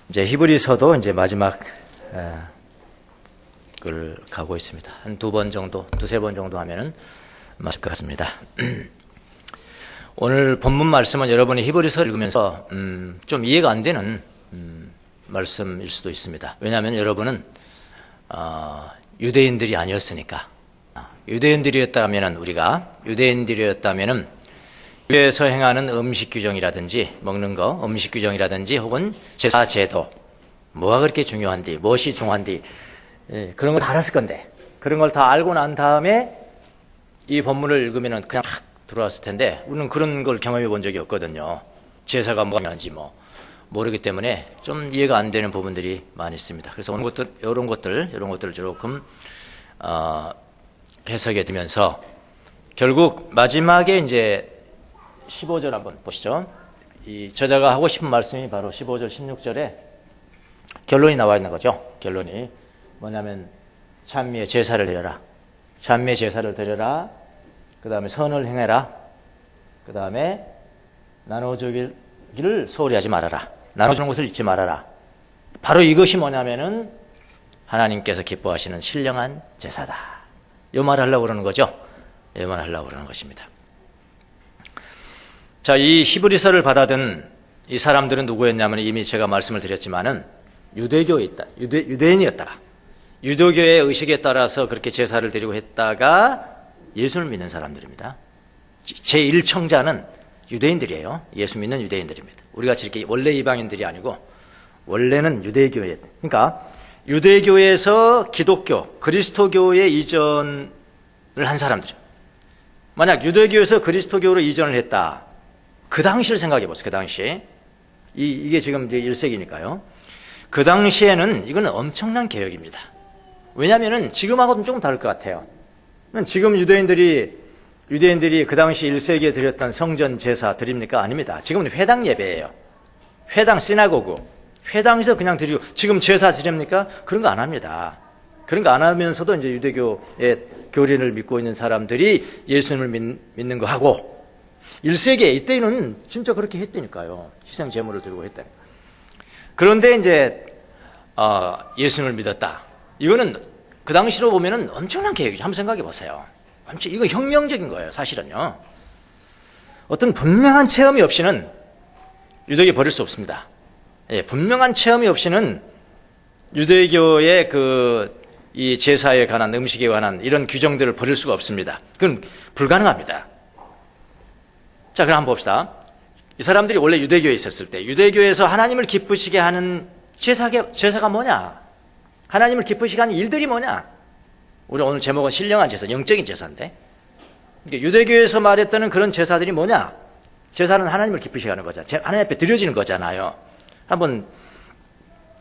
이제 히브리서도 이제 마지막 을 가고 있습니다. 한 두 번 정도, 두세 번 정도 하면은 맞을 것 같습니다. 오늘 본문 말씀은 여러분이 히브리서 읽으면서 좀 이해가 안 되는 말씀일 수도 있습니다. 왜냐하면 여러분은 유대인들이 아니었으니까. 유대인들이었다면은 우리가 유대인들이었다면은 교회에서 행하는 음식 규정이라든지 먹는 거, 음식 규정이라든지 혹은 제사 제도 뭐가 그렇게 중요한디, 무엇이 중요한디 그런 걸 다 알았을 건데 그런 걸 다 알고 난 다음에 이 본문을 읽으면은 그냥 탁 들어왔을 텐데 우리는 그런 걸 경험해 본 적이 없거든요. 제사가 뭐인지 모르기 때문에 좀 이해가 안 되는 부분들이 많이 있습니다. 그래서 이런 것들을 조금 해석해 두면서 결국 마지막에 이제 15절 한번 보시죠. 이 저자가 하고 싶은 말씀이 바로 15절, 16절에 결론이 나와 있는 거죠. 결론이 뭐냐면 찬미의 제사를 드려라. 찬미의 제사를 드려라. 그 다음에 선을 행해라. 그 다음에 나눠주기를 소홀히 하지 말아라. 나눠주는 것을 잊지 말아라. 바로 이것이 뭐냐면은 하나님께서 기뻐하시는 신령한 제사다. 이 말을 하려고 그러는 거죠. 이 말을 하려고 그러는 것입니다. 자, 이 히브리서를 받아든 이 사람들은 누구였냐면 이미 제가 말씀을 드렸지만은 유대교에 있다. 유대인이었다가 유대교의 의식에 따라서 그렇게 제사를 드리고 했다가 예수를 믿는 사람들입니다. 제1청자는 유대인들이에요. 예수 믿는 유대인들입니다. 우리같이 이렇게 원래 이방인들이 아니고 원래는 유대교에, 그러니까 유대교에서 기독교, 그리스도교에 이전을 한 사람들이에요. 만약 유대교에서 그리스도교로 이전을 했다. 그 당시를 생각해 보세요. 그 당시에. 이게 지금 이제 1세기니까요. 그 당시에는 이건 엄청난 개혁입니다. 왜냐하면 지금하고는 조금 다를 것 같아요. 지금 유대인들이 그 당시 1세기에 드렸던 성전 제사 드립니까? 아닙니다. 지금은 회당 예배예요. 회당 시나고그. 회당에서 그냥 드리고 지금 제사 드립니까? 그런 거 안 합니다. 그런 거 안 하면서도 이제 유대교의 교리를 믿고 있는 사람들이 예수님을 믿는 거 하고 1세기에 이때는 진짜 그렇게 했다니까요. 희생 제물을 드리고 했다니까. 그런데 이제 예수님을 믿었다. 이거는 그 당시로 보면은 엄청난 계획이죠. 한번 생각해 보세요. 이거 혁명적인 거예요, 사실은요. 어떤 분명한 체험이 없이는 유대교 버릴 수 없습니다. 예, 분명한 체험이 없이는 유대교의 이 제사에 관한, 음식에 관한 이런 규정들을 버릴 수가 없습니다. 그건 불가능합니다. 자, 그럼 한번 봅시다. 이 사람들이 원래 유대교에 있었을 때, 유대교에서 하나님을 기쁘시게 하는 제사가 뭐냐? 하나님을 기쁘시게 하는 일들이 뭐냐? 우리 오늘 제목은 신령한 제사, 영적인 제사인데. 그러니까 유대교에서 말했다는 그런 제사들이 뭐냐? 제사는 하나님을 기쁘시게 하는 거잖아요. 하나님 앞에 드려지는 거잖아요. 한번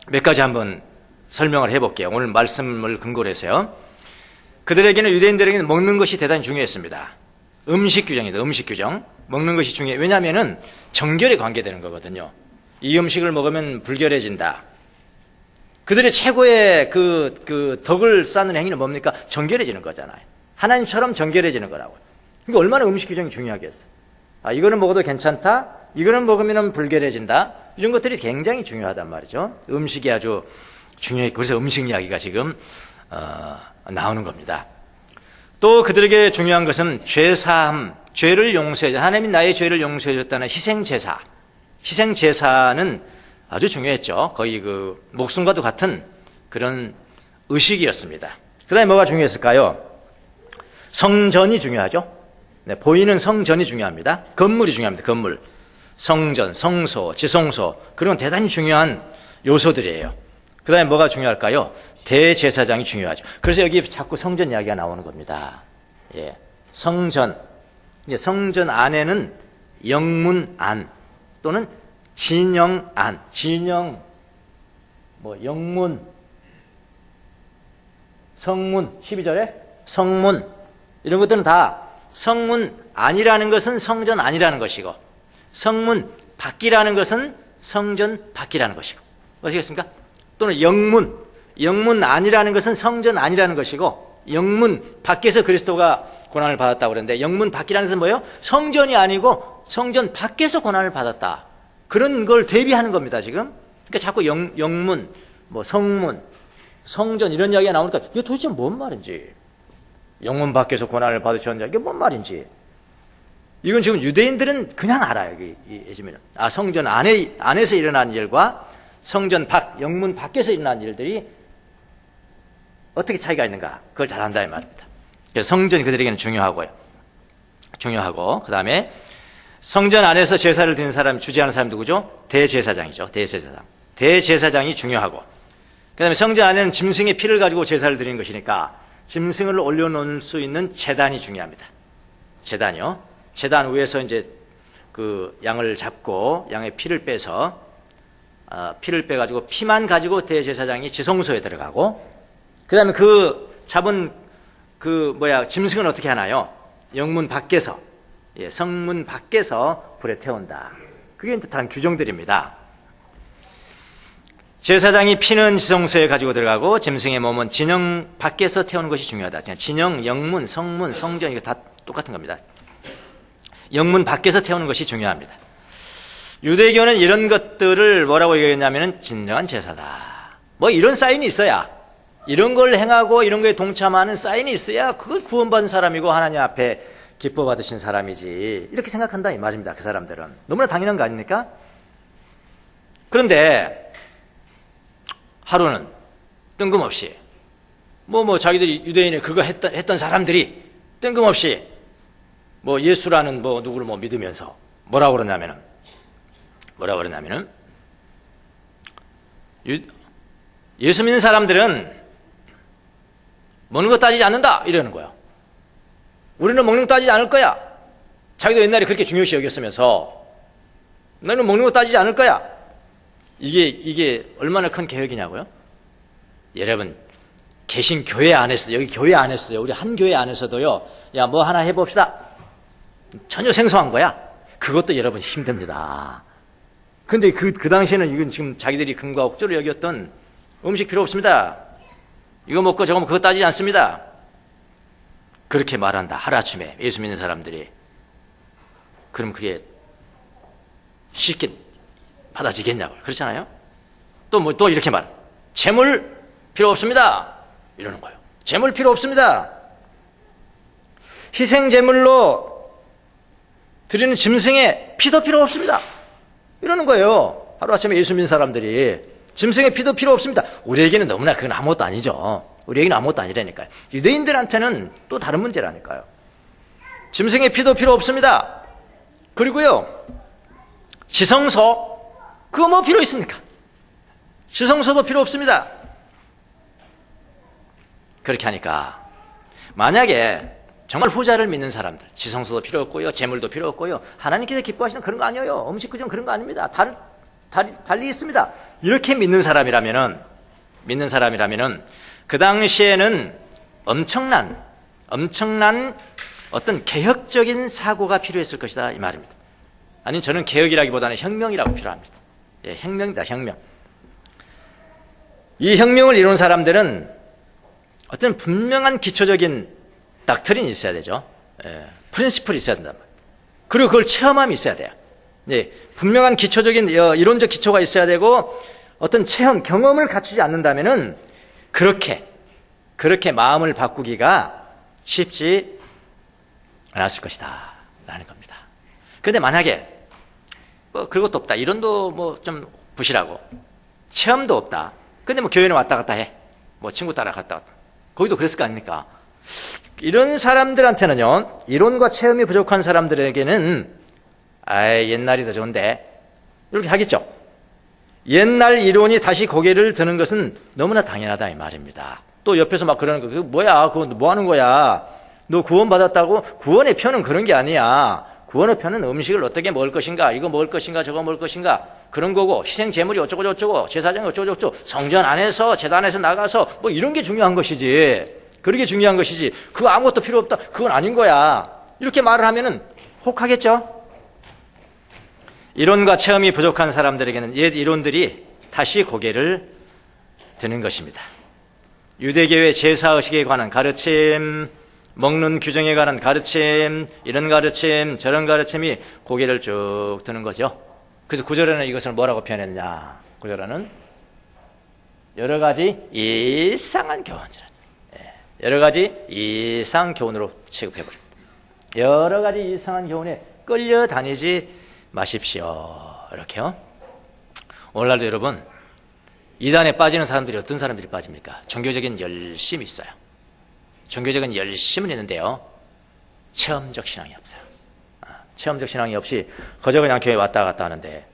몇 가지 한번 설명을 해볼게요. 오늘 말씀을 근거로 해서요. 그들에게는, 유대인들에게는 먹는 것이 대단히 중요했습니다. 음식 규정이다. 음식 규정. 먹는 것이 중요해요. 왜냐하면은 정결에 관계되는 거거든요. 이 음식을 먹으면 불결해진다. 그들의 최고의 그 덕을 쌓는 행위는 뭡니까? 정결해지는 거잖아요. 하나님처럼 정결해지는 거라고. 그러니까 얼마나 음식 규정이 중요하겠어요. 이거는 먹어도 괜찮다. 이거는 먹으면 불결해진다. 이런 것들이 굉장히 중요하단 말이죠. 음식이 아주 중요해. 그래서 음식 이야기가 지금 나오는 겁니다. 또 그들에게 중요한 것은 죄사함, 죄를 용서해, 하나님이 나의 죄를 용서해 줬다는 희생제사. 희생제사는 아주 중요했죠. 거의 목숨과도 같은 그런 의식이었습니다. 그 다음에 뭐가 중요했을까요? 성전이 중요하죠. 네, 보이는 성전이 중요합니다. 건물이 중요합니다. 건물. 성전, 성소, 지성소, 그런 건 대단히 중요한 요소들이에요. 그 다음에 뭐가 중요할까요? 대제사장이 중요하죠. 그래서 여기 자꾸 성전 이야기가 나오는 겁니다. 예. 성전. 이제 성전 안에는 영문안 또는 진영안, 영문, 성문, 12절에 성문, 이런 것들은 다 성문 안이라는 것은 성전 안이라는 것이고, 성문 밖이라는 것은 성전 밖이라는 것이고, 아시겠습니까? 또는 영문 안이라는 것은 성전 안이라는 것이고, 영문 밖에서 그리스도가 고난을 받았다고 그러는데, 영문 밖이라는 것은 뭐예요? 성전이 아니고 성전 밖에서 고난을 받았다. 그런 걸 대비하는 겁니다, 지금. 그러니까 자꾸 영문, 뭐 성문, 성전 이런 이야기가 나오니까 이게 도대체 뭔 말인지, 영문 밖에서 고난을 받으셨느냐, 이게 뭔 말인지. 이건 지금 유대인들은 그냥 알아요. 예지면은 성전 안에서 일어난 일과 성전 밖, 영문 밖에서 일어난 일들이 어떻게 차이가 있는가, 그걸 잘 안다 이 말입니다. 그래서 성전이 그들에게는 중요하고, 그 다음에 성전 안에서 제사를 드리는 사람이, 주재하는 사람이 누구죠? 대제사장이죠. 대제사장이 중요하고, 그 다음에 성전 안에는 짐승의 피를 가지고 제사를 드리는 것이니까 짐승을 올려놓을 수 있는 제단이 중요합니다. 제단이요. 제단 위에서 이제 그 양을 잡고 양의 피를 빼서 피를 빼가지고 피만 가지고 대제사장이 지성소에 들어가고, 그 다음에 그 잡은 짐승은 어떻게 하나요? 영문 밖에서, 성문 밖에서 불에 태운다. 그게 다른 규정들입니다. 제사장이 피는 지성소에 가지고 들어가고 짐승의 몸은 진영 밖에서 태우는 것이 중요하다. 진영, 영문, 성문, 성전 이거 다 똑같은 겁니다. 영문 밖에서 태우는 것이 중요합니다. 유대교는 이런 것들을 뭐라고 얘기했냐면 진정한 제사다. 뭐 이런 사인이 있어야, 이런 걸 행하고 이런 거에 동참하는 사인이 있어야 그걸 구원받은 사람이고 하나님 앞에 기뻐 받으신 사람이지, 이렇게 생각한다 이 말입니다. 그 사람들은 너무나 당연한 거 아닙니까? 그런데 하루는 뜬금없이 자기들이 유대인에 그거 했던 사람들이 뜬금없이 예수라는 누구를 믿으면서 뭐라고 그러냐면은 예수 믿는 사람들은 먹는 거 따지지 않는다 이러는 거예요. 우리는 먹는 거 따지지 않을 거야. 자기도 옛날에 그렇게 중요시 여겼으면서 너는 먹는 거 따지지 않을 거야. 이게 얼마나 큰 개혁이냐고요? 여러분, 계신 교회 안에서, 여기 교회 안에서요, 우리 한 교회 안에서도요, 야, 뭐 하나 해봅시다. 전혀 생소한 거야. 그것도 여러분 힘듭니다. 근데 그 당시에는 이건 지금 자기들이 금과 억조로 여겼던 음식 필요 없습니다. 이거 먹고 저거 먹고 그거 따지지 않습니다. 그렇게 말한다. 하루아침에 예수 믿는 사람들이. 그럼 그게 쉽게 받아지겠냐고요. 그렇잖아요? 또 이렇게 말. 재물 필요 없습니다. 이러는 거예요. 재물 필요 없습니다. 희생 제물로 드리는 짐승의 피도 필요 없습니다. 이러는 거예요. 하루아침에 예수 믿는 사람들이. 짐승의 피도 필요 없습니다. 우리에게는 너무나 그건 아무것도 아니죠. 우리에게는 아무것도 아니라니까요. 유대인들한테는 또 다른 문제라니까요. 짐승의 피도 필요 없습니다. 그리고요, 지성소, 그거 뭐 필요 있습니까? 지성소도 필요 없습니다. 그렇게 하니까 만약에 정말 후자를 믿는 사람들, 지성소도 필요 없고요, 재물도 필요 없고요, 하나님께서 기뻐하시는 그런 거 아니에요. 음식 그전 그런 거 아닙니다. 달리 있습니다. 이렇게 믿는 사람이라면은 그 당시에는 엄청난 어떤 개혁적인 사고가 필요했을 것이다 이 말입니다. 아니, 저는 개혁이라기보다는 혁명이라고 필요합니다. 혁명이다, 혁명. 이 혁명을 이룬 사람들은 어떤 분명한 기초적인 닥트린이 있어야 되죠. 프린시플이 있어야 된단 말이에요. 그리고 그걸 체험함이 있어야 돼요. 분명한 기초적인 이론적 기초가 있어야 되고, 어떤 체험, 경험을 갖추지 않는다면은 그렇게 마음을 바꾸기가 쉽지 않았을 것이다 라는 겁니다. 그런데 만약에 그것도 없다, 이론도 좀 부실하고 체험도 없다, 근데 교회는 왔다 갔다 해, 친구 따라 갔다 왔다, 거기도 그랬을 거 아닙니까? 이런 사람들한테는요, 이론과 체험이 부족한 사람들에게는 옛날이 더 좋은데 이렇게 하겠죠. 옛날 이론이 다시 고개를 드는 것은 너무나 당연하다 이 말입니다. 또 옆에서 막 그러는 거, 그거 뭐야, 그거 뭐 하는 거야, 너 구원 받았다고? 구원의 표는 그런 게 아니야. 구원의 표는 음식을 어떻게 먹을 것인가, 이거 먹을 것인가, 저거 먹을 것인가, 그런 거고, 희생 제물이 어쩌고 저쩌고, 제사장이 어쩌고 저쩌고, 성전 안에서 제단에서 나가서 이런 게 중요한 것이지, 그러게 중요한 것이지, 그거 아무것도 필요 없다, 그건 아닌 거야, 이렇게 말을 하면은 혹하겠죠. 이론과 체험이 부족한 사람들에게는 옛 이론들이 다시 고개를 드는 것입니다. 유대교의 제사의식에 관한 가르침, 먹는 규정에 관한 가르침, 이런 가르침, 저런 가르침이 고개를 쭉 드는 거죠. 그래서 구절에는 이것을 뭐라고 표현했냐, 9절에는 여러 가지 이상한 교훈이라. 여러 가지 이상한 교훈으로 취급해버립니다. 여러 가지 이상한 교훈에 끌려다니지 마십시오. 이렇게요. 오늘날도 여러분, 이단에 빠지는 사람들이 어떤 사람들이 빠집니까? 종교적인 열심이 있어요. 종교적인 열심은 있는데요, 체험적 신앙이 없어요. 체험적 신앙이 없이 그저 그냥 교회 왔다 갔다 하는데,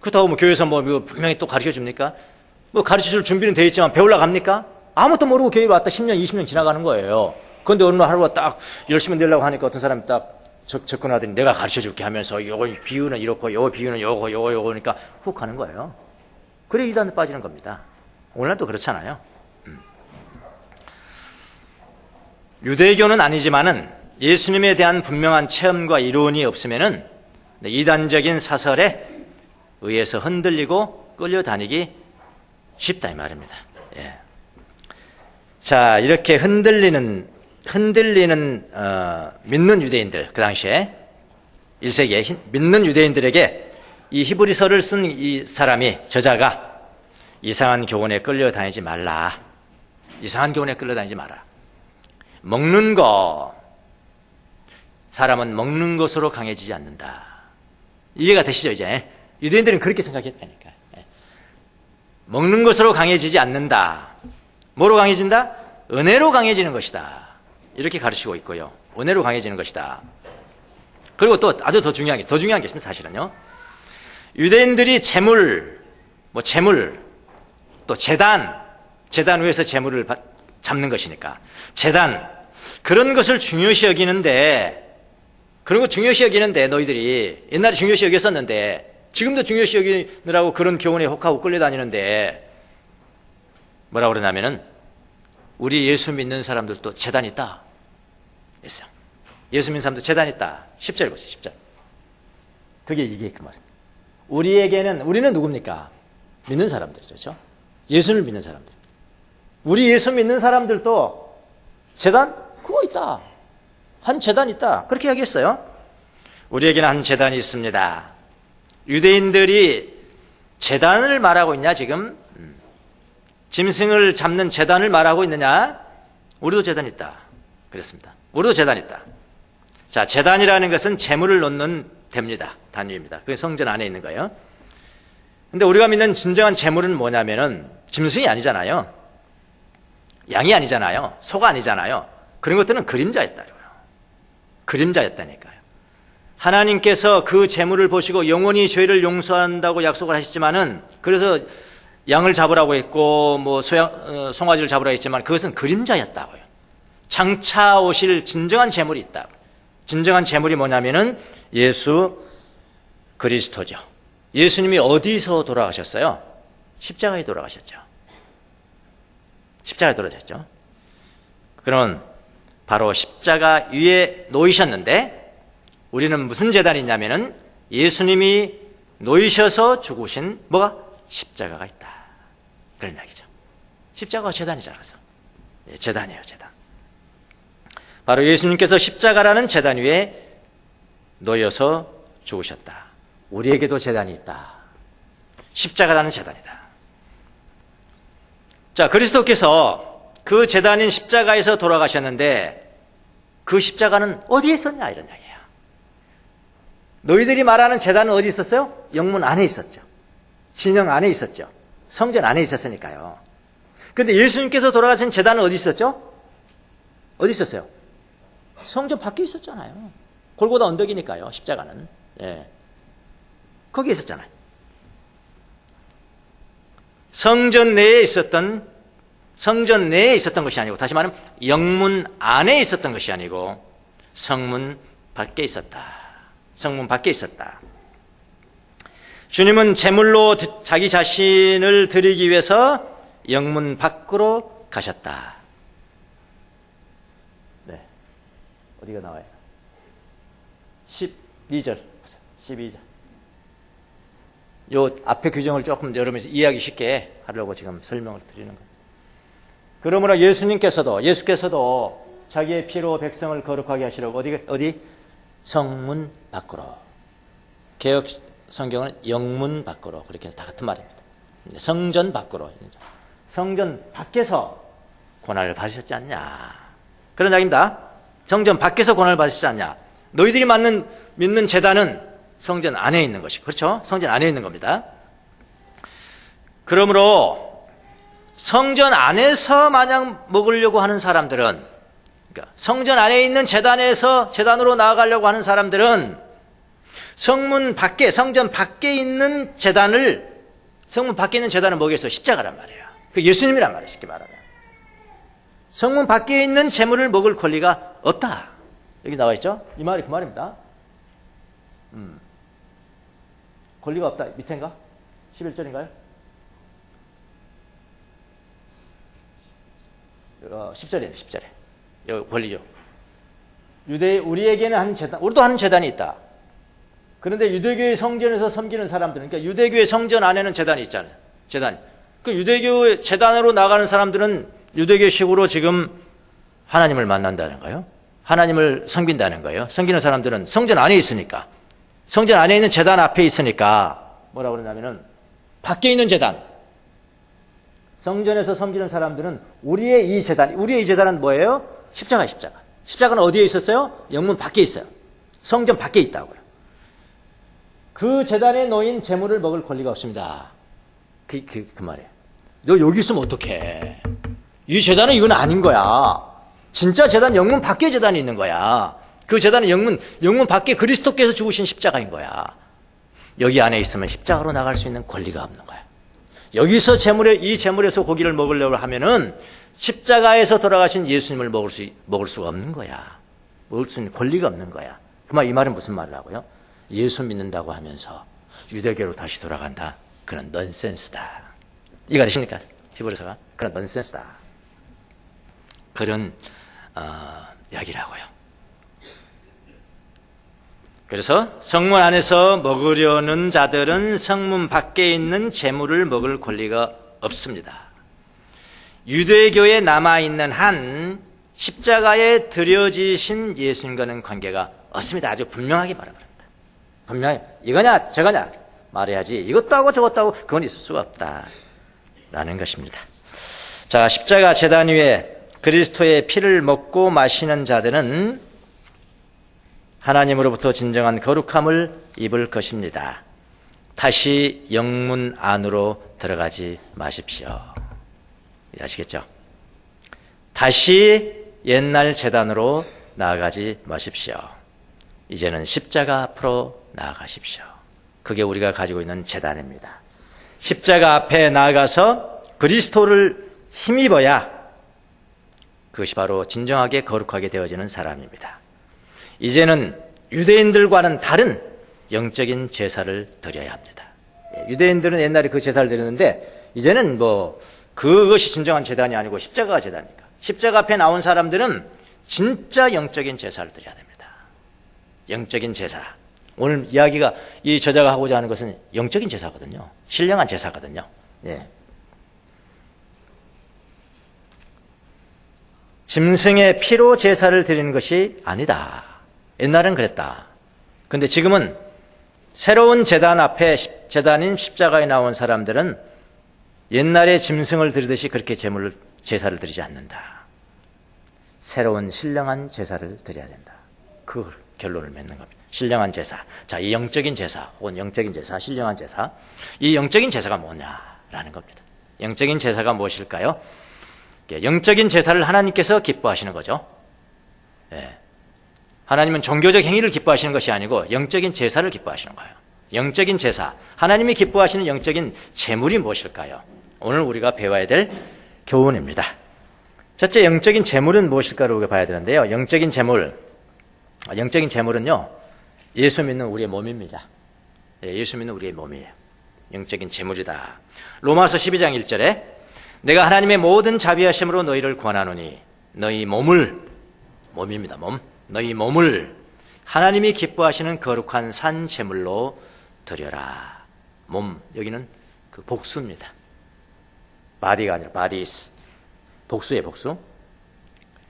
그렇다고 뭐 교회에서 뭐 분명히 또 가르쳐 줍니까? 뭐 가르쳐 줄 준비는 돼 있지만 배우러 갑니까? 아무것도 모르고 교회 왔다 10년, 20년 지나가는 거예요. 그런데 어느 날 하루가 딱 열심히 내려고 하니까 어떤 사람이 딱 접근하더니 내가 가르쳐 줄게 하면서 요거 비유는 이렇고 요거 비유는 요거니까 훅 가는 거예요. 그래 이단에 빠지는 겁니다. 오늘날도 그렇잖아요. 유대교는 아니지만은 예수님에 대한 분명한 체험과 이론이 없으면은 이단적인 사설에 의해서 흔들리고 끌려다니기 쉽다 이 말입니다. 예. 자, 이렇게 흔들리는 믿는 유대인들, 그 당시에 1세기에 믿는 유대인들에게 이 히브리서를 쓴 이 사람이, 저자가 이상한 교훈에 끌려다니지 말라. 이상한 교훈에 끌려다니지 마라. 먹는 거, 사람은 먹는 것으로 강해지지 않는다. 이해가 되시죠, 이제? 유대인들은 그렇게 생각했다니까. 먹는 것으로 강해지지 않는다. 뭐로 강해진다? 은혜로 강해지는 것이다. 이렇게 가르치고 있고요. 은혜로 강해지는 것이다. 그리고 또 아주 더 중요한 게 있습니다, 사실은요. 유대인들이 재물, 또 재단 위에서 재물을 잡는 것이니까. 재단, 그런 것을 중요시 여기는데, 그런 거 중요시 여기는데, 너희들이 옛날에 중요시 여겼었는데, 지금도 중요시 여기느라고 그런 교훈에 혹하고 끌려다니는데, 뭐라고 그러냐면은, 우리 예수 믿는 사람들도 재단 있다. 했어요. 예수 믿는 사람도 재단 있다. 10절 보세요, 10절. 이게 그 말입니다. 우리는 누굽니까? 믿는 사람들이죠. 그렇죠? 예수를 믿는 사람들. 우리 예수 믿는 사람들도 재단? 그거 있다. 한 재단 있다. 그렇게 이야기했어요. 우리에게는 한 재단이 있습니다. 유대인들이 재단을 말하고 있냐, 지금? 짐승을 잡는 재단을 말하고 있느냐? 우리도 재단 있다. 그랬습니다. 우리도 재단 있다. 자, 재단이라는 것은 재물을 놓는 됩니다. 단위입니다. 그게 성전 안에 있는 거예요. 근데 우리가 믿는 진정한 재물은 뭐냐면은 짐승이 아니잖아요. 양이 아니잖아요. 소가 아니잖아요. 그런 것들은 그림자였다고요. 그림자였다니까요. 하나님께서 그 재물을 보시고 영원히 죄를 용서한다고 약속을 하셨지만은, 그래서 양을 잡으라고 했고 송아지를 잡으라고 했지만 그것은 그림자였다고요. 장차 오실 진정한 재물이 있다고. 진정한 재물이 뭐냐면은 예수 그리스도죠. 예수님이 어디서 돌아가셨어요? 십자가에 돌아가셨죠. 십자가에 돌아가셨죠. 그런 바로 십자가 위에 놓이셨는데, 우리는 무슨 재단이 있냐면은 예수님이 놓이셔서 죽으신 십자가가 있다. 그런 이야기죠. 십자가가 재단이잖아요. 재단이에요, 재단. 바로 예수님께서 십자가라는 재단 위에 놓여서 죽으셨다. 우리에게도 재단이 있다. 십자가라는 재단이다. 자, 그리스도께서 그 재단인 십자가에서 돌아가셨는데, 그 십자가는 어디에 있었냐, 이런 이야기예요. 너희들이 말하는 재단은 어디 있었어요? 영문 안에 있었죠. 진영 안에 있었죠. 성전 안에 있었으니까요. 그런데 예수님께서 돌아가신 재단은 어디 있었죠? 어디 있었어요? 성전 밖에 있었잖아요. 골고다 언덕이니까요, 십자가는. 예. 거기에 있었잖아요. 성전 내에 있었던 것이 아니고, 다시 말하면 영문 안에 있었던 것이 아니고 성문 밖에 있었다. 성문 밖에 있었다. 주님은 제물로 자기 자신을 드리기 위해서 영문 밖으로 가셨다. 네. 어디가 나와요? 12절. 12절. 요 앞에 규정을 조금 여러분이 이해하기 쉽게 하려고 지금 설명을 드리는 거예요. 그러므로 예수께서도 자기의 피로 백성을 거룩하게 하시려고 어디? 성문 밖으로. 개혁 성경은 영문 밖으로, 그렇게 다 같은 말입니다. 성전 밖으로. 성전 밖에서 고난을 받으셨지 않냐. 그런 이야기입니다. 성전 밖에서 고난을 받으셨지 않냐. 너희들이 믿는 제단은 성전 안에 있는 것이, 그렇죠? 성전 안에 있는 겁니다. 그러므로 성전 안에서 만약 먹으려고 하는 사람들은, 그러니까 성전 안에 있는 제단으로 나아가려고 하는 사람들은 성문 밖에, 성전 밖에 있는 성문 밖에 있는 제단을 뭐겠어요? 십자가란 말이에요. 그 예수님이란 말이에요. 쉽게 말하면. 성문 밖에 있는 재물을 먹을 권리가 없다. 여기 나와 있죠? 이 말이 그 말입니다. 권리가 없다. 밑에인가? 11절인가요? 10절이에요. 10절에. 여기 권리죠. 우리에게는 한 제단, 우리도 하는 제단이 있다. 그런데 유대교의 성전에서 섬기는 사람들은, 그러니까 유대교의 성전 안에는 제단이 있잖아요. 제단. 그 유대교의 제단으로 나가는 사람들은 유대교식으로 지금 하나님을 만난다는 거예요. 하나님을 섬긴다는 거예요. 섬기는 사람들은 성전 안에 있으니까. 성전 안에 있는 제단 앞에 있으니까 뭐라고 그러냐면은 밖에 있는 제단. 성전에서 섬기는 사람들은 우리의 이 제단은 뭐예요? 십자가. 십자가는 어디에 있었어요? 영문 밖에 있어요. 성전 밖에 있다고요. 그 제단에 놓인 재물을 먹을 권리가 없습니다. 그 말이에요. 너 여기 있으면 어떡해. 이 제단은 이건 아닌 거야. 진짜 제단 영문 밖에 제단이 있는 거야. 그 제단은 영문 밖에 그리스도께서 죽으신 십자가인 거야. 여기 안에 있으면 십자가로 나갈 수 있는 권리가 없는 거야. 여기서 이 재물에서 고기를 먹으려고 하면은 십자가에서 돌아가신 예수님을 먹을 수가 없는 거야. 먹을 수 있는 권리가 없는 거야. 이 말은 무슨 말을 하고요? 예수 믿는다고 하면서 유대교로 다시 돌아간다. 그런 넌센스다. 이해가 되십니까? 히브리서가 그런 넌센스다. 그런 이야기라고요. 그래서 성문 안에서 먹으려는 자들은 성문 밖에 있는 재물을 먹을 권리가 없습니다. 유대교에 남아있는 한 십자가에 드려지신 예수님과는 관계가 없습니다. 아주 분명하게 말합니다. 분명히 이거냐 저거냐 말해야지 이것도 하고 저것도 하고 그건 있을 수가 없다라는 것입니다. 자, 십자가 제단 위에 그리스도의 피를 먹고 마시는 자들은 하나님으로부터 진정한 거룩함을 입을 것입니다. 다시 영문 안으로 들어가지 마십시오. 아시겠죠? 다시 옛날 제단으로 나아가지 마십시오. 이제는 십자가 앞으로 나아가십시오. 그게 우리가 가지고 있는 제단입니다. 십자가 앞에 나아가서 그리스도를 힘입어야 그것이 바로 진정하게 거룩하게 되어지는 사람입니다. 이제는 유대인들과는 다른 영적인 제사를 드려야 합니다. 유대인들은 옛날에 그 제사를 드렸는데 이제는 그것이 진정한 제단이 아니고 십자가가 제단이니까 십자가 앞에 나온 사람들은 진짜 영적인 제사를 드려야 됩니다. 영적인 제사. 오늘 이야기가 이 저자가 하고자 하는 것은 영적인 제사거든요. 신령한 제사거든요. 예. 짐승의 피로 제사를 드리는 것이 아니다. 옛날엔 그랬다. 근데 지금은 새로운 제단 앞에 제단인 십자가에 나온 사람들은 옛날에 짐승을 드리듯이 그렇게 제사를 드리지 않는다. 새로운 신령한 제사를 드려야 된다. 그 결론을 맺는 겁니다. 신령한 제사. 자, 이 영적인 제사 혹은 영적인 제사, 신령한 제사. 이 영적인 제사가 뭐냐라는 겁니다. 영적인 제사가 무엇일까요? 영적인 제사를 하나님께서 기뻐하시는 거죠. 예. 하나님은 종교적 행위를 기뻐하시는 것이 아니고 영적인 제사를 기뻐하시는 거예요. 영적인 제사, 하나님이 기뻐하시는 영적인 제물이 무엇일까요? 오늘 우리가 배워야 될 교훈입니다. 첫째, 영적인 제물은 무엇일까를 우리가 봐야 되는데요. 영적인 제물은요, 예수 믿는 우리의 몸입니다. 예수 믿는 우리의 몸이에요. 영적인 제물이다. 로마서 12장 1절에 내가 하나님의 모든 자비하심으로 너희를 구원하노니 너희 몸입니다. 너희 몸을 하나님이 기뻐하시는 거룩한 산 제물로 드려라. 몸, 여기는 그 복수입니다. 바디가 아니라 바디스. 복수의 복수.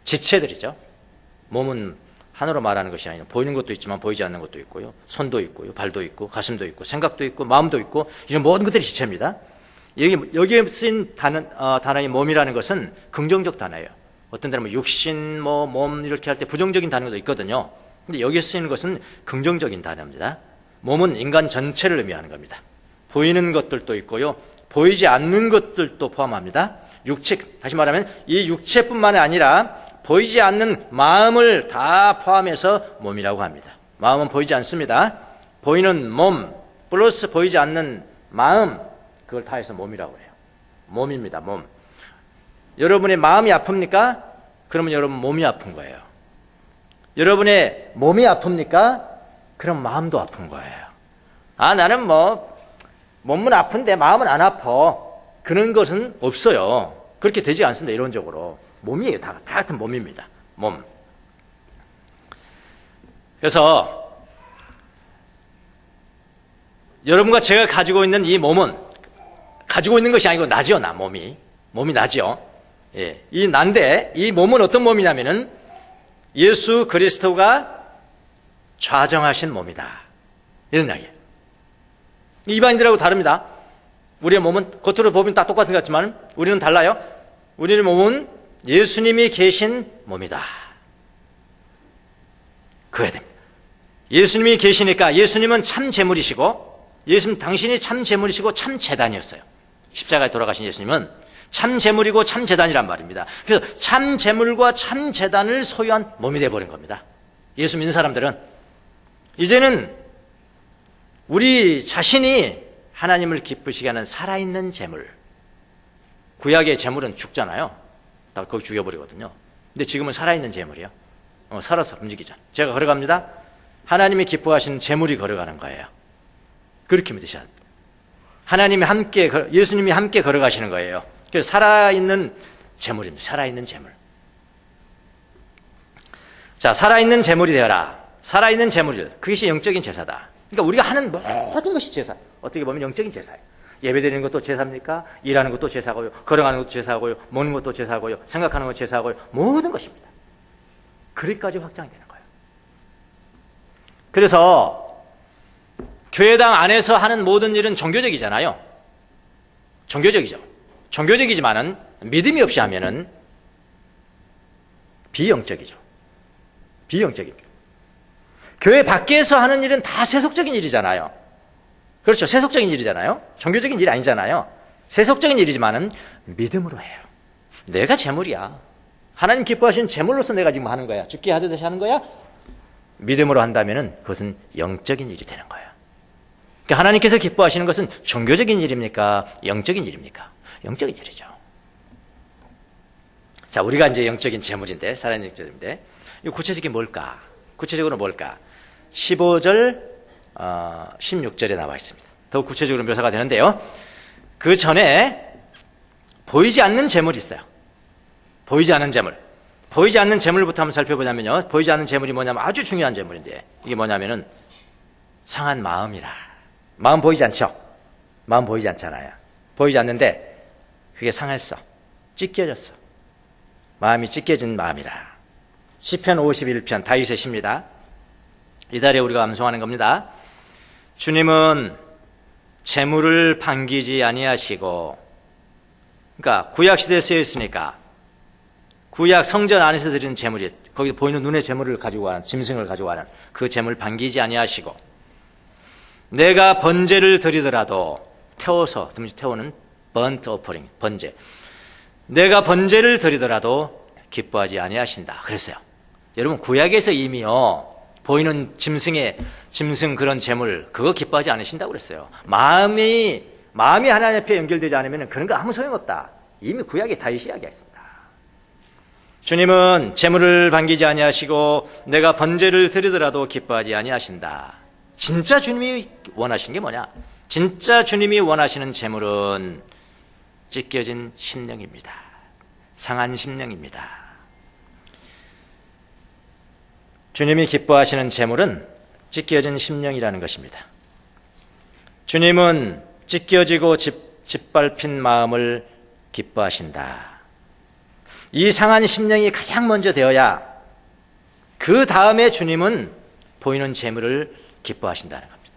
지체들이죠. 몸은 하나로 말하는 것이 아니라 보이는 것도 있지만 보이지 않는 것도 있고요. 손도 있고요. 발도 있고 가슴도 있고 생각도 있고 마음도 있고 이런 모든 것들이 지체입니다. 여기에 쓰인 단어의 몸이라는 것은 긍정적 단어예요. 어떤 데는 뭐 육신, 몸 이렇게 할 때 부정적인 단어도 있거든요. 근데 여기에 쓰이는 것은 긍정적인 단어입니다. 몸은 인간 전체를 의미하는 겁니다. 보이는 것들도 있고요, 보이지 않는 것들도 포함합니다. 육체, 다시 말하면 이 육체뿐만 아니라 보이지 않는 마음을 다 포함해서 몸이라고 합니다. 마음은 보이지 않습니다. 보이는 몸 플러스 보이지 않는 마음, 그걸 다 해서 몸이라고 해요. 몸입니다. 몸. 여러분의 마음이 아픕니까? 그러면 여러분 몸이 아픈 거예요. 여러분의 몸이 아픕니까? 그럼 마음도 아픈 거예요. 나는 몸은 아픈데 마음은 안 아파. 그런 것은 없어요. 그렇게 되지 않습니다. 이론적으로. 몸이에요. 다 같은 몸입니다. 몸. 그래서 여러분과 제가 가지고 있는 이 몸은 가지고 있는 것이 아니고 나지요. 몸이 나지요. 예, 이 난데 이 몸은 어떤 몸이냐면은 예수 그리스도가 좌정하신 몸이다, 이런 이야기예요. 일반인들하고 다릅니다. 우리의 몸은 겉으로 보면 다 똑같은 것 같지만 우리는 달라요. 우리의 몸은 예수님이 계신 몸이다, 그래야 됩니다. 예수님이 계시니까 예수님은 참 제물이시고, 예수님 당신이 참 제물이시고 참 제단이었어요. 십자가에 돌아가신 예수님은 참 제물이고 참 제단이란 말입니다. 그래서 참 제물과 참 제단을 소유한 몸이 되어버린 겁니다. 예수 믿는 사람들은 이제는 우리 자신이 하나님을 기쁘시게 하는 살아있는 제물. 구약의 제물은 죽잖아요. 다 거기 죽여버리거든요. 근데 지금은 살아있는 제물이에요. 살아서 움직이잖아요. 제가 걸어갑니다. 하나님이 기뻐하시는 제물이 걸어가는 거예요. 그렇게 믿으셔야 합니다. 하나님이 함께, 예수님이 함께 걸어가시는 거예요. 그래서 살아있는 제물입니다. 살아있는 제물. 자, 살아있는 제물이 되어라. 살아있는 제물이, 그것이 영적인 제사다. 그러니까 우리가 하는 모든 것이 제사. 어떻게 보면 영적인 제사예요. 예배드리는 것도 제사입니까? 일하는 것도 제사고요. 걸어가는 것도 제사고요. 먹는 것도 제사고요. 생각하는 것도 제사고요. 모든 것입니다. 그리까지 확장이 되는 거예요. 그래서 교회당 안에서 하는 모든 일은 종교적이잖아요. 종교적이죠. 종교적이지만은 믿음이 없이 하면은 비영적이죠. 비영적입니다. 교회 밖에서 하는 일은 다 세속적인 일이잖아요. 그렇죠. 세속적인 일이잖아요. 종교적인 일이 아니잖아요. 세속적인 일이지만은 믿음으로 해요. 내가 제물이야. 하나님 기뻐하시는 제물로서 내가 지금 하는 거야. 죽게 하듯이 하는 거야. 믿음으로 한다면은 그것은 영적인 일이 되는 거예요. 그러니까 하나님께서 기뻐하시는 것은 종교적인 일입니까? 영적인 일입니까? 영적인 일이죠. 자, 우리가 이제 영적인 제물인데, 살아있는 제물인데, 이 구체적인 뭘까? 구체적으로 뭘까? 15절, 16절에 나와 있습니다. 더 구체적으로 묘사가 되는데요. 그 전에 보이지 않는 제물이 있어요. 보이지 않는 제물. 보이지 않는 제물부터 한번 살펴보자면요. 보이지 않는 제물이 뭐냐면 아주 중요한 제물인데, 이게 뭐냐면은 상한 마음이라. 마음 보이지 않죠? 마음 보이지 않잖아요. 보이지 않는데 그게 상했어. 찢겨졌어. 마음이 찢겨진 마음이라. 시편 51편 다윗의 시입니다. 이달에 우리가 암송하는 겁니다. 주님은 재물을 반기지 아니하시고, 그러니까 구약 시대에 쓰여 있으니까 구약 성전 안에서 드리는 재물이, 거기 보이는 눈의 재물을 가지고 가는, 짐승을 가지고 가는 그 재물 반기지 아니하시고, 내가 번제를 드리더라도, 태워서, 태우는 burnt offering, 번제. 내가 번제를 드리더라도 기뻐하지 아니하신다. 그랬어요. 여러분, 구약에서 이미요, 보이는 짐승 그런 재물, 그거 기뻐하지 않으신다고 그랬어요. 마음이 하나님 앞에 연결되지 않으면 그런 거 아무 소용없다. 이미 구약에 다윗이 이야기했습니다. 주님은 재물을 반기지 아니하시고 내가 번제를 드리더라도 기뻐하지 아니하신다. 진짜 주님이 원하신 게 뭐냐? 진짜 주님이 원하시는 재물은 찢겨진 심령입니다. 상한 심령입니다. 주님이 기뻐하시는 재물은 찢겨진 심령이라는 것입니다. 주님은 찢겨지고 짓밟힌 마음을 기뻐하신다. 이 상한 심령이 가장 먼저 되어야 그 다음에 주님은 보이는 재물을 기뻐하신다는 겁니다.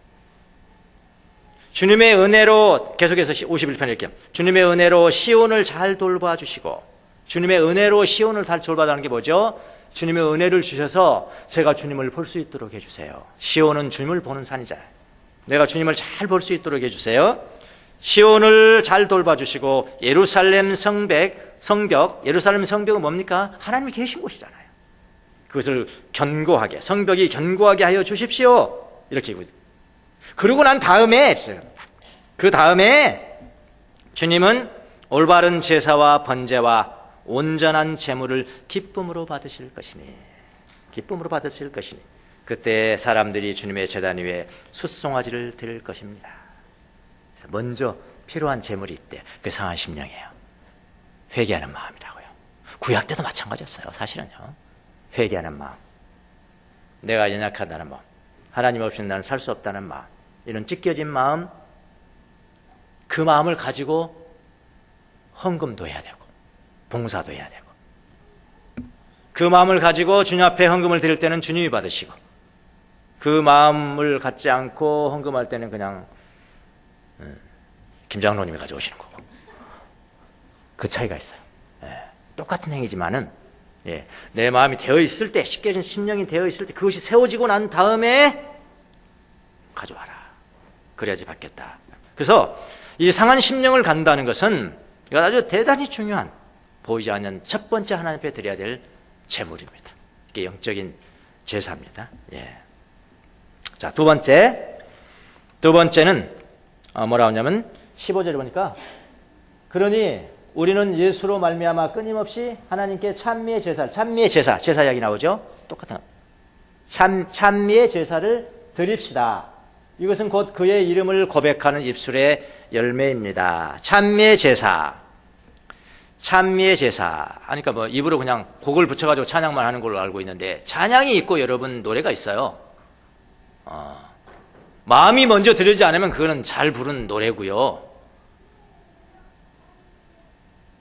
주님의 은혜로 계속해서 51편 읽게요. 주님의 은혜로 시온을 잘 돌봐주시고, 주님의 은혜로 시온을 잘 돌봐주는 게 뭐죠? 주님의 은혜를 주셔서 제가 주님을 볼 수 있도록 해주세요. 시온은 주님을 보는 산이잖아요. 내가 주님을 잘 볼 수 있도록 해주세요. 시온을 잘 돌봐주시고 예루살렘 성벽, 예루살렘 성벽은 뭡니까? 하나님이 계신 곳이잖아요. 그것을 견고하게, 성벽이 견고하게 하여 주십시오. 이렇게. 그러고 난 다음에, 그 다음에 주님은 올바른 제사와 번제와 온전한 제물을 기쁨으로 받으실 것이니, 기쁨으로 받으실 것이니, 그때 사람들이 주님의 제단 위에 숫송아지를 드릴 것입니다. 그래서 먼저 필요한 제물이 있대. 그게 상한 심령이에요. 회개하는 마음이라고요. 구약 때도 마찬가지였어요. 사실은요. 회개하는 마음, 내가 연약하다는 마음, 하나님 없이는 나는 살 수 없다는 마음, 이런 찢겨진 마음, 그 마음을 가지고 헌금도 해야 되고 봉사도 해야 되고, 그 마음을 가지고 주님 앞에 헌금을 드릴 때는 주님이 받으시고, 그 마음을 갖지 않고 헌금할 때는 그냥 김장로님이 가져오시는 거고, 그 차이가 있어요. 똑같은 행위지만은, 내 마음이 되어 있을 때, 씻겨진 심령이 되어 있을 때, 그것이 세워지고 난 다음에 가져와라. 그래야지 받겠다. 그래서 이 상한 심령을 간다는 것은 이건 아주 대단히 중요한, 보이지 않는 첫 번째 하나님 앞에 드려야 될 제물입니다. 이게 영적인 제사입니다. 자, 두 번째는 뭐라 하냐면 15절에 보니까, 그러니 우리는 예수로 말미암아 끊임없이 하나님께 찬미의 제사 이야기 나오죠. 똑같은 찬미의 제사를 드립시다. 이것은 곧 그의 이름을 고백하는 입술의 열매입니다. 찬미의 제사. 그러니까 뭐 입으로 그냥 곡을 붙여가지고 찬양만 하는 걸로 알고 있는데, 찬양이 있고 여러분 노래가 있어요. 마음이 먼저 들리지 않으면 그거는 잘 부른 노래고요.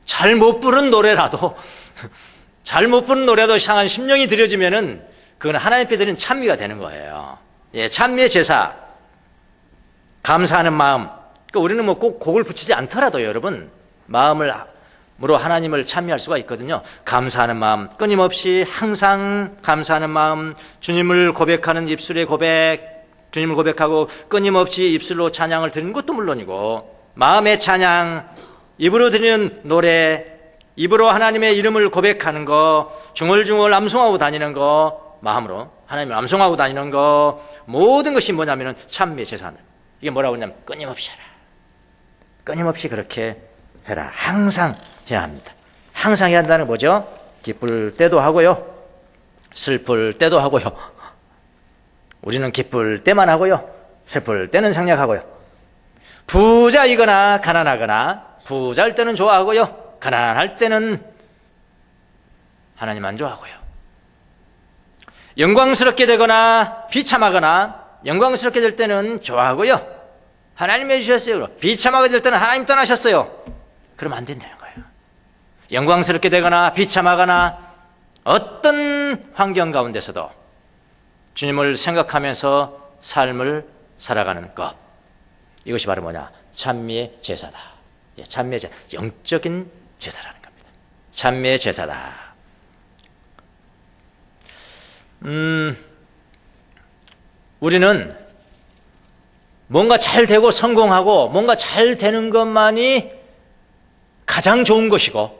잘 못 부른 노래라도 상한 심령이 들여지면은 그건 하나님께 드린 찬미가 되는 거예요. 찬미의 제사. 감사하는 마음. 그러니까 우리는 뭐 꼭 곡을 붙이지 않더라도 여러분, 마음으로 하나님을 찬미할 수가 있거든요. 감사하는 마음, 끊임없이 항상 감사하는 마음, 주님을 고백하는 입술의 고백, 주님을 고백하고 끊임없이 입술로 찬양을 드리는 것도 물론이고, 마음의 찬양, 입으로 드리는 노래, 입으로 하나님의 이름을 고백하는 거, 중얼중얼 암송하고 다니는 거, 마음으로 하나님을 암송하고 다니는 거, 모든 것이 뭐냐면은 찬미의 제사입니다. 이게 뭐라고 하냐면 끊임없이 해라. 끊임없이 그렇게 해라. 항상 해야 합니다. 항상 해야 한다는 뭐죠? 기쁠 때도 하고요, 슬플 때도 하고요. 우리는 기쁠 때만 하고요, 슬플 때는 생략하고요. 부자이거나 가난하거나, 부자일 때는 좋아하고요, 가난할 때는 하나님 안 좋아하고요. 영광스럽게 되거나 비참하거나, 영광스럽게 될 때는 좋아하고요, 하나님 해주셨어요. 비참하게 될 때는 하나님 떠나셨어요. 그러면 안 된다는 거예요. 영광스럽게 되거나 비참하거나 어떤 환경 가운데서도 주님을 생각하면서 삶을 살아가는 것, 이것이 바로 뭐냐? 찬미의 제사다. 찬미의 제사, 영적인 제사라는 겁니다. 찬미의 제사다. 우리는 뭔가 잘 되고 성공하고 뭔가 잘 되는 것만이 가장 좋은 것이고,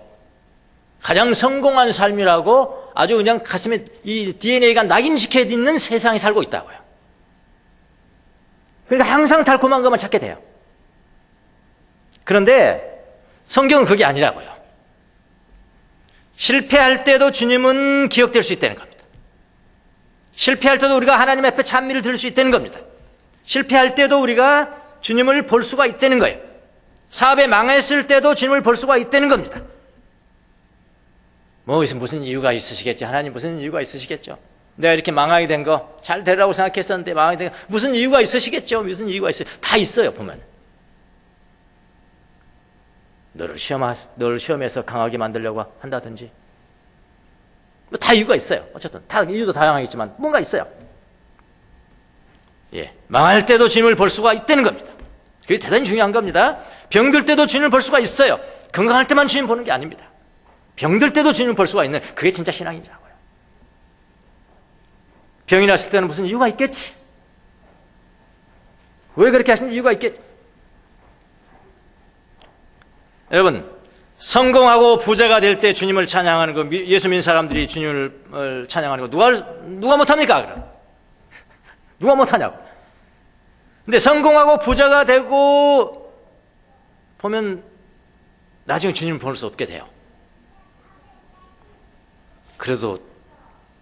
가장 성공한 삶이라고 아주 그냥 가슴에 이 DNA가 낙인시켜 있는 세상에 살고 있다고요. 그러니까 항상 달콤한 것만 찾게 돼요. 그런데 성경은 그게 아니라고요. 실패할 때도 주님은 기억될 수 있다는 겁니다. 실패할 때도 우리가 하나님 앞에 찬미를 들을 수 있다는 겁니다. 실패할 때도 우리가 주님을 볼 수가 있다는 거예요. 사업에 망했을 때도 주님을 볼 수가 있다는 겁니다. 무슨 이유가 있으시겠죠? 하나님 무슨 이유가 있으시겠죠? 내가 이렇게 망하게 된 거, 잘 되라고 생각했었는데 망하게 된 거, 무슨 이유가 있으시겠죠? 무슨 이유가 있어요? 다 있어요, 보면. 너를 시험에서 강하게 만들려고 한다든지, 다 이유가 있어요. 어쨌든 다 이유도 다양하겠지만 뭔가 있어요. 망할 때도 주님을 볼 수가 있다는 겁니다. 그게 대단히 중요한 겁니다. 병들 때도 주님을 볼 수가 있어요. 건강할 때만 주님 보는 게 아닙니다. 병들 때도 주님을 볼 수가 있는, 그게 진짜 신앙이라고요. 병이 났을 때는 무슨 이유가 있겠지. 왜 그렇게 하시는지 이유가 있겠지. 여러분, 성공하고 부자가 될 때 주님을 찬양하는 거, 예수 믿는 사람들이 주님을 찬양하는 거 누가 못합니까? 그럼? 누가 못하냐고. 근데 성공하고 부자가 되고 보면 나중에 주님을 볼 수 없게 돼요. 그래도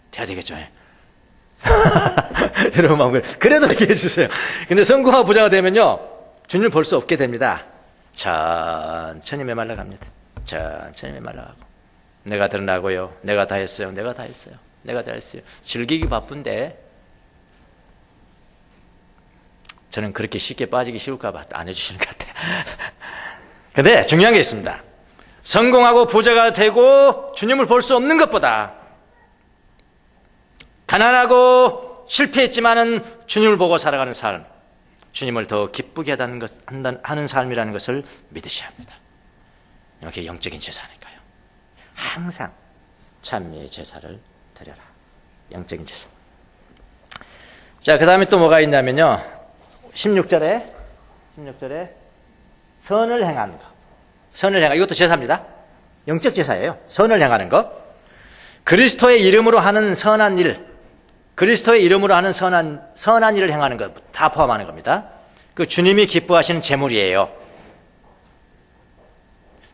돼야 되겠죠. 여러분 마음을 그래도 되게 해주세요. 근데 성공하고 부자가 되면요, 주님을 볼 수 없게 됩니다. 천천히 메말라갑니다. 천천히 메말라가고, 내가 드러나고요, 내가 다 했어요, 내가 다 했어요, 내가 다 했어요. 즐기기 바쁜데 저는 그렇게 쉽게 빠지기 쉬울까 봐 안 해주시는 것 같아요. 근데 중요한 게 있습니다. 성공하고 부자가 되고 주님을 볼 수 없는 것보다 가난하고 실패했지만은 주님을 보고 살아가는 삶, 주님을 더 기쁘게 하는 삶이라는 것을 믿으셔야 합니다. 이렇게 영적인 제사니까요. 항상 찬미의 제사를 드려라. 영적인 제사. 자, 그 다음에 또 뭐가 있냐면요, 16절에 선을 행하는 거. 선을 행하, 이것도 제사입니다. 영적 제사예요. 선을 행하는 거. 그리스도의 이름으로 하는 선한 일, 그리스도의 이름으로 하는 선한 일을 행하는 것 다 포함하는 겁니다. 그 주님이 기뻐하시는 제물이에요.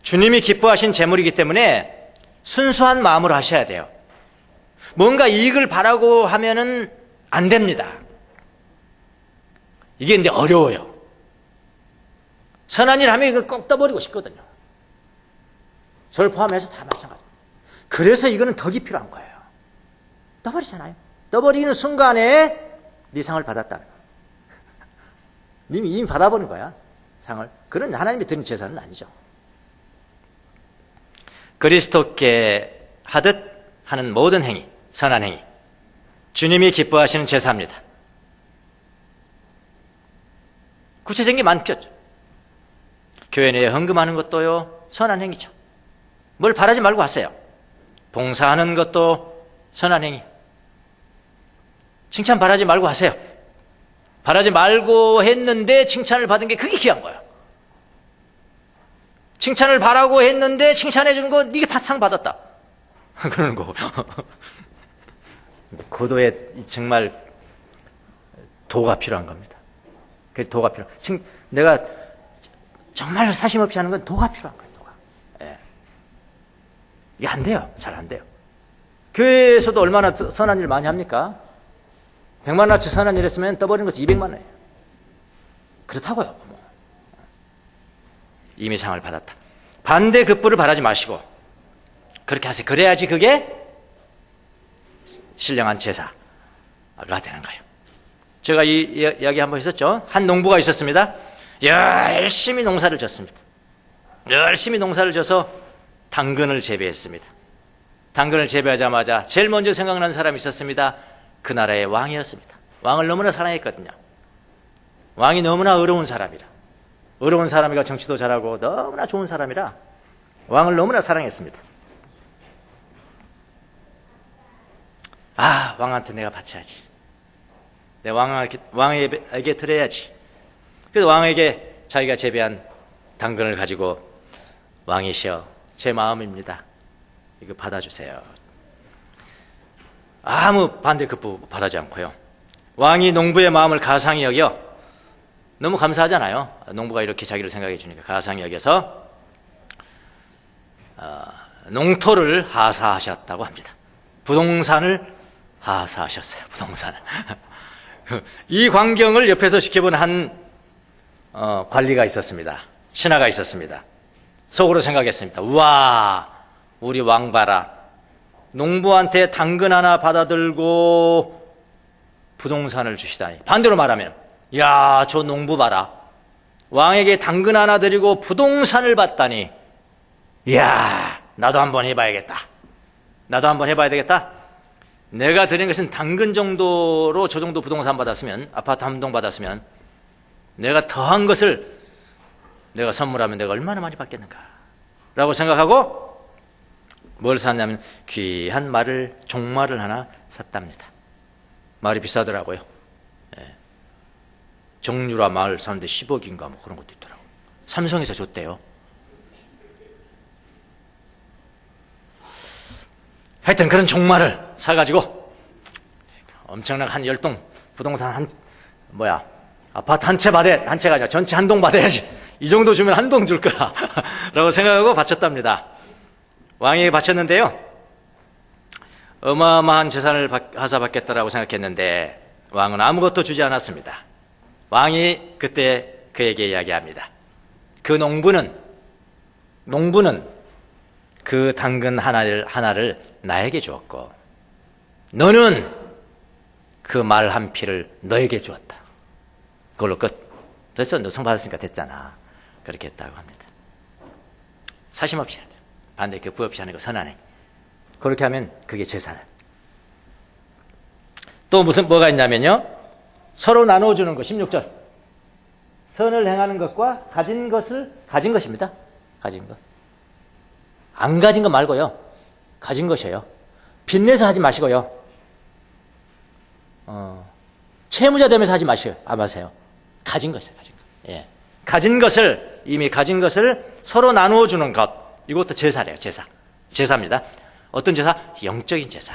주님이 기뻐하신 제물이기 때문에 순수한 마음으로 하셔야 돼요. 뭔가 이익을 바라고 하면은 안 됩니다. 이게 근데 어려워요. 선한 일 하면 이거 꼭 떠버리고 싶거든요. 저를 포함해서 다 마찬가지. 그래서 이거는 덕이 필요한 거예요. 떠버리잖아요. 떠버리는 순간에 네 상을 받았다는 거예요. 이미 받아버린 거야, 상을. 그런 하나님이 드린 제사는 아니죠. 그리스도께 하듯 하는 모든 행위, 선한 행위, 주님이 기뻐하시는 제사입니다. 구체적인 게 많겠죠. 교회 내에 헌금하는 것도요, 선한 행위죠. 뭘 바라지 말고 하세요. 봉사하는 것도 선한 행위. 칭찬 바라지 말고 하세요. 바라지 말고 했는데 칭찬을 받은 게 그게 귀한 거예요. 칭찬을 바라고 했는데 칭찬해 주는 거, 네가 상 받았다. 그러는 거. 고도에 정말 도가 필요한 겁니다. 그 도가 필요. 내가 정말 사심 없이 하는 건 도가 필요한 거예요. 도가. 예. 이게 안 돼요. 잘 안 돼요. 교회에서도 얼마나 선한 일 많이 합니까? 100만 원어치 선한 일 했으면 떠버리는 것이 200만 원이에요. 그렇다고요. 이미 상을 받았다. 반대 급부를 바라지 마시고 그렇게 하세요. 그래야지 그게 신령한 제사가 되는 거예요. 제가 이 이야기 한번 했었죠. 한 농부가 있었습니다. 열심히 농사를 졌습니다. 열심히 농사를 져서 당근을 재배했습니다. 당근을 재배하자마자 제일 먼저 생각나는 사람이 있었습니다. 그 나라의 왕이었습니다. 왕을 너무나 사랑했거든요. 왕이 너무나 어려운 사람이라, 어려운 사람이가 정치도 잘하고 너무나 좋은 사람이라 왕을 너무나 사랑했습니다. 아, 왕한테 내가 바쳐야지. 내 왕에게 드려야지. 그래서 왕에게 자기가 재배한 당근을 가지고, 왕이시여, 제 마음입니다. 이거 받아주세요. 아무 반대 급부 바라지 않고요. 왕이 농부의 마음을 가상히 여겨, 너무 감사하잖아요. 농부가 이렇게 자기를 생각해 주니까 가상히 여겨서 농토를 하사하셨다고 합니다. 부동산을 하사하셨어요. 부동산을. 이 광경을 옆에서 지켜본 한 관리가 있었습니다. 신하가 있었습니다. 속으로 생각했습니다. 우와, 우리 왕 봐라. 농부한테 당근 하나 받아들고 부동산을 주시다니. 반대로 말하면, 야, 저 농부 봐라. 왕에게 당근 하나 드리고 부동산을 받다니. 이야, 나도 한번 해봐야겠다. 나도 한번 해봐야 되겠다. 내가 드린 것은 당근 정도로 저 정도 부동산 받았으면, 아파트 한 동 받았으면, 내가 더한 것을 내가 선물하면 내가 얼마나 많이 받겠는가 라고 생각하고 뭘 샀냐면 귀한 말을, 종말을 하나 샀답니다. 말이 비싸더라고요. 예. 정유라 말 사는데 10억인가 뭐 그런 것도 있더라고요. 삼성에서 줬대요. 하여튼 그런 종말을 사가지고 엄청난 한 10동 부동산 아파트 한 채가 아니라 전체 한 동 받아야지. 이 정도 주면 한 동 줄 거야. 라고 생각하고 바쳤답니다. 왕에게 바쳤는데요. 어마어마한 재산을 하사받겠다라고 생각했는데 왕은 아무것도 주지 않았습니다. 왕이 그때 그에게 이야기합니다. 그 농부는 그 당근 하나를 나에게 주었고 너는 그 말 한 피를 너에게 주었다. 그걸로 끝. 됐어. 너 상 받았으니까 됐잖아. 그렇게 했다고 합니다. 사심 없이 해야 돼요. 반대 교부 없이 하는 거 선하네. 그렇게 하면 그게 재산을. 또 뭐가 있냐면요. 서로 나눠주는 거. 16절. 선을 행하는 것과 가진 것입니다. 가진 것. 안 가진 거 말고요. 가진 것이에요. 빚내서 하지 마시고요. 채무자 되면서 하지 마세요. 가진 것이에요. 가진 것. 예. 이미 가진 것을 서로 나누어 주는 것. 이것도 제사래요. 제사입니다. 어떤 제사? 영적인 제사.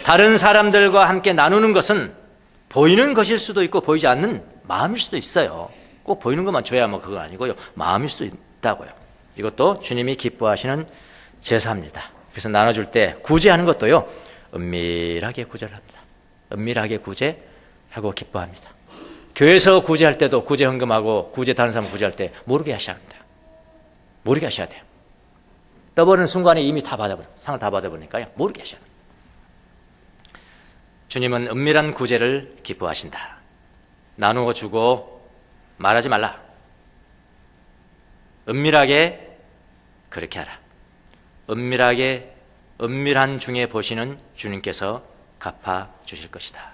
다른 사람들과 함께 나누는 것은 보이는 것일 수도 있고 보이지 않는 마음일 수도 있어요. 꼭 보이는 것만 줘야 뭐 그건 아니고요. 마음일 수도 있다고요. 이것도 주님이 기뻐하시는 제사입니다. 그래서 나눠줄 때 구제하는 것도요. 은밀하게 구제를 합니다. 은밀하게 구제하고 기뻐합니다. 교회에서 구제할 때도 구제 헌금하고 구제 다른 사람 구제할 때 모르게 하셔야 합니다. 모르게 하셔야 돼요. 떠버리는 순간에 이미 상을 다 받아보니까요. 모르게 하셔야 합니다. 주님은 은밀한 구제를 기뻐하신다. 나누어 주고 말하지 말라. 은밀하게 그렇게 하라. 은밀한 중에 보시는 주님께서 갚아 주실 것이다.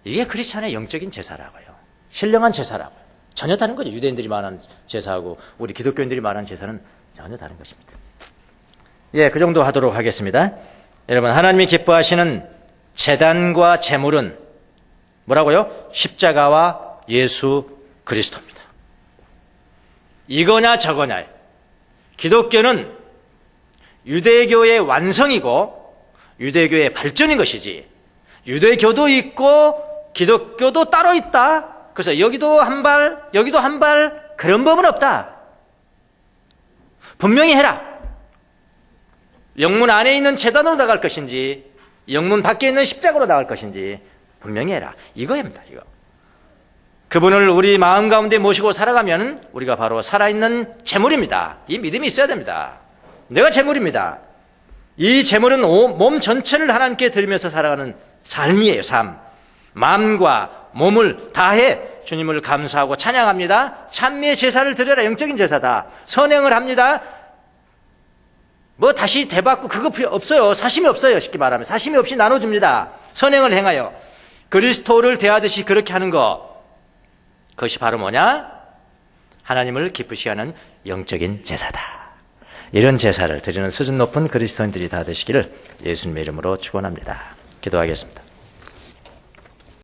이게 크리스찬의 영적인 제사라고요. 신령한 제사라고요. 전혀 다른 거죠. 유대인들이 말하는 제사하고 우리 기독교인들이 말하는 제사는 전혀 다른 것입니다. 예, 그 정도 하도록 하겠습니다. 여러분, 하나님이 기뻐하시는 제단과 제물은 뭐라고요? 십자가와 예수 그리스도입니다. 이거냐 저거냐. 기독교는 유대교의 완성이고 유대교의 발전인 것이지 유대교도 있고 기독교도 따로 있다. 그래서 여기도 한 발 여기도 한 발 그런 법은 없다. 분명히 해라. 영문 안에 있는 제단으로 나갈 것인지 영문 밖에 있는 십자가로 나갈 것인지 분명히 해라. 이거입니다. 이거. 그분을 우리 마음 가운데 모시고 살아가면 우리가 바로 살아있는 제물입니다. 이 믿음이 있어야 됩니다. 내가 제물입니다. 이 제물은 몸 전체를 하나님께 드리면서 살아가는 삶이에요. 삶. 마음과 몸을 다해 주님을 감사하고 찬양합니다. 찬미의 제사를 드려라. 영적인 제사다. 선행을 합니다. 뭐 다시 대받고 그거 필요 없어요. 사심이 없어요. 쉽게 말하면 사심이 없이 나눠줍니다. 선행을 행하여 그리스도를 대하듯이 그렇게 하는 것. 그것이 바로 뭐냐? 하나님을 기쁘시게 하는 영적인 제사다. 이런 제사를 드리는 수준 높은 그리스도인들이 다 되시기를 예수님의 이름으로 축원합니다. 기도하겠습니다.